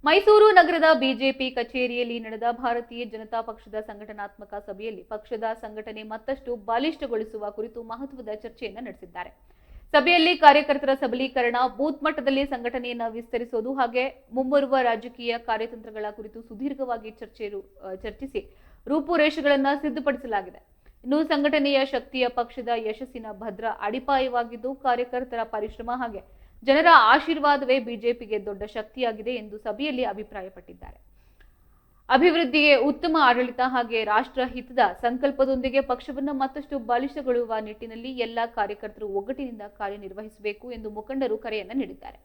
ಮೈಸೂರು ನಗರದ ಬಿಜೆಪಿ ಕಚೇರಿಯಲ್ಲಿ ನಡೆದ ಭಾರತೀಯ ಜನತಾ ಪಕ್ಷದ ಸಂಘಟನಾತ್ಮಕ ಸಭೆಯಲ್ಲಿ ಪಕ್ಷದ ಸಂಘಟನೆ ಮತ್ತಷ್ಟು ಬಲಿಷ್ಠಗೊಳಿಸುವ ಕುರಿತು ಮಹತ್ವದ ಚರ್ಚೆಯನ್ನು ನಡೆಸಿದ್ದಾರೆ. ಸಭೆಯಲ್ಲಿ ಕಾರ್ಯಕರ್ತರ ಸಬಲೀಕರಣ, ಬೂತ್ ಮಟ್ಟದಲ್ಲಿ ಸಂಘಟನೆಯನ್ನು ವಿಸ್ತರಿಸುವುದು ಹಾಗೆ ಮುಂಬರುವ ರಾಜಕೀಯ ಕಾರ್ಯತಂತ್ರಗಳ ಕುರಿತು ಸುದೀರ್ಘವಾಗಿ ಚರ್ಚಿಸಿ ರೂಪುರೇಷೆಗಳನ್ನು ಸಿದ್ಧಪಡಿಸಲಾಗಿದೆ. ಇನ್ನು ಸಂಘಟನೆಯ ಶಕ್ತಿಯ ಪಕ್ಷದ ಯಶಸ್ಸಿನ ಭದ್ರ ಅಡಿಪಾಯವಾಗಿದ್ದು, ಕಾರ್ಯಕರ್ತರ ಪರಿಶ್ರಮ ಹಾಗೆ ಜನರ ಆಶೀರ್ವಾದವೇ ಬಿಜೆಪಿಗೆ ದೊಡ್ಡ ಶಕ್ತಿಯಾಗಿದೆ ಎಂದು ಸಭೆಯಲ್ಲಿ ಅಭಿಪ್ರಾಯಪಟ್ಟಿದ್ದಾರೆ. ಅಭಿವೃದ್ಧಿಗೆ, ಉತ್ತಮ ಆಡಳಿತ ಹಾಗೆ ರಾಷ್ಟ್ರ ಹಿತದ ಸಂಕಲ್ಪದೊಂದಿಗೆ ಪಕ್ಷವನ್ನು ಮತ್ತಷ್ಟು ಬಲಿಷ್ಠಗೊಳಿಸುವ ನಿಟ್ಟಿನಲ್ಲಿ ಎಲ್ಲ ಕಾರ್ಯಕರ್ತರು ಒಗ್ಗಟ್ಟಿನಿಂದ ಕಾರ್ಯನಿರ್ವಹಿಸಬೇಕು ಎಂದು ಮುಖಂಡರು ಕರೆಯನ್ನು ನೀಡಿದ್ದಾರೆ.